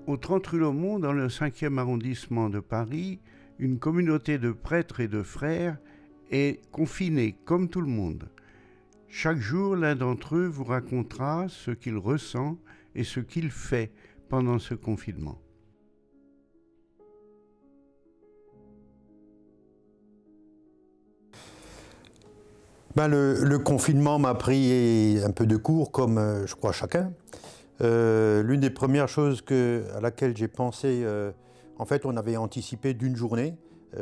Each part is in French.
Au 30 rue Laumont, dans le 5e arrondissement de Paris, une communauté de prêtres et de frères est confinée comme tout le monde. Chaque jour, l'un d'entre eux vous racontera ce qu'il ressent et ce qu'il fait pendant ce confinement. Le confinement m'a pris un peu de court, comme je crois chacun. L'une des premières choses à laquelle j'ai pensé, en fait, on avait anticipé d'une journée.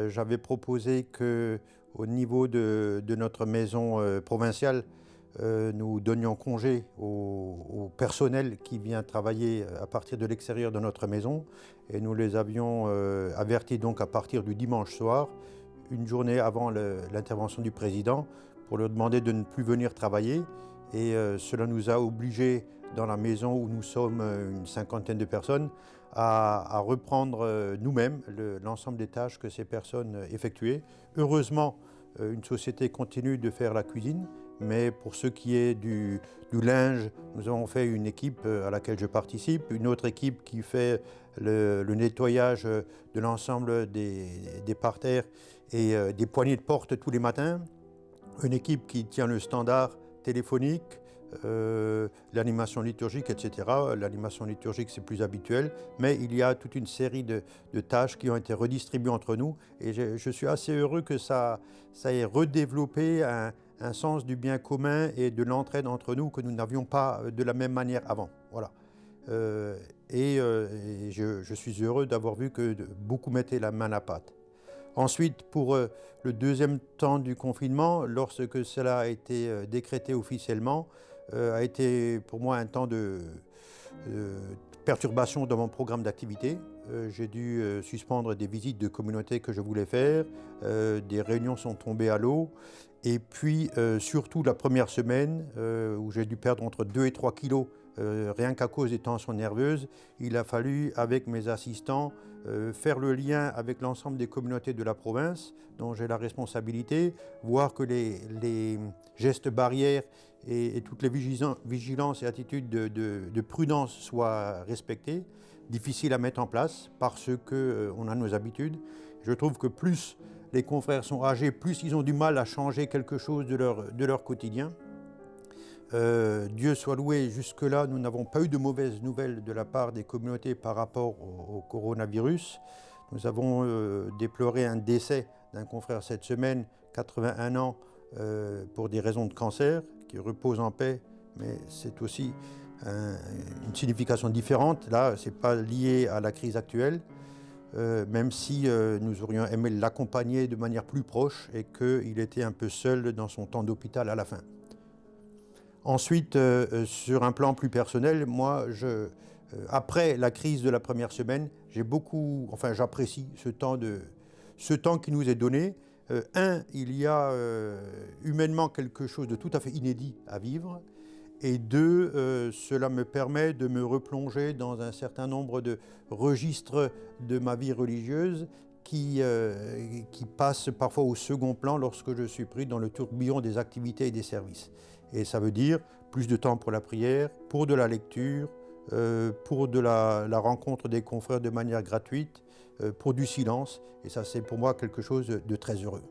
J'avais proposé qu'au niveau de notre maison provinciale, nous donnions congé au personnel qui vient travailler à partir de l'extérieur de notre maison. Et nous les avions avertis donc à partir du dimanche soir, une journée avant l'intervention du président, pour leur demander de ne plus venir travailler. Et cela nous a obligés, dans la maison où nous sommes une cinquantaine de personnes, à reprendre nous-mêmes l'ensemble des tâches que ces personnes effectuaient. Heureusement, une société continue de faire la cuisine, mais pour ce qui est du linge, nous avons fait une équipe à laquelle je participe, une autre équipe qui fait le nettoyage de l'ensemble des parterres et des poignées de porte tous les matins, une équipe qui tient le standard téléphonique, l'animation liturgique, etc. L'animation liturgique, c'est plus habituel, mais il y a toute une série de tâches qui ont été redistribuées entre nous, et je suis assez heureux que ça ait redéveloppé un sens du bien commun et de l'entraide entre nous que nous n'avions pas de la même manière avant. Voilà. Je suis heureux d'avoir vu que beaucoup mettaient la main à la pâte. Ensuite, pour le deuxième temps du confinement, lorsque cela a été décrété officiellement, a été pour moi un temps de perturbation dans mon programme d'activité. J'ai dû suspendre des visites de communautés que je voulais faire, des réunions sont tombées à l'eau, et puis surtout la première semaine où j'ai dû perdre entre 2 et 3 kilos rien qu'à cause des tensions nerveuses, il a fallu, avec mes assistants, faire le lien avec l'ensemble des communautés de la province, dont j'ai la responsabilité, voir que les gestes barrières et toutes les vigilances et attitudes de prudence soient respectés. Difficile à mettre en place parce qu'on a nos habitudes. Je trouve que plus les confrères sont âgés, plus ils ont du mal à changer quelque chose de leur quotidien. Dieu soit loué, jusque-là, nous n'avons pas eu de mauvaises nouvelles de la part des communautés par rapport au coronavirus. Nous avons déploré un décès d'un confrère cette semaine, 81 ans, pour des raisons de cancer, qui repose en paix, mais c'est aussi une signification différente. Là, ce n'est pas lié à la crise actuelle, même si nous aurions aimé l'accompagner de manière plus proche et qu'il était un peu seul dans son temps d'hôpital à la fin. Ensuite, sur un plan plus personnel, moi, après la crise de la première semaine, j'apprécie ce temps qui nous est donné. Il y a humainement quelque chose de tout à fait inédit à vivre. Et deux, cela me permet de me replonger dans un certain nombre de registres de ma vie religieuse qui passent parfois au second plan lorsque je suis pris dans le tourbillon des activités et des services. Et ça veut dire plus de temps pour la prière, pour de la lecture, pour de la rencontre des confrères de manière gratuite, pour du silence. Et ça, c'est pour moi quelque chose de très heureux.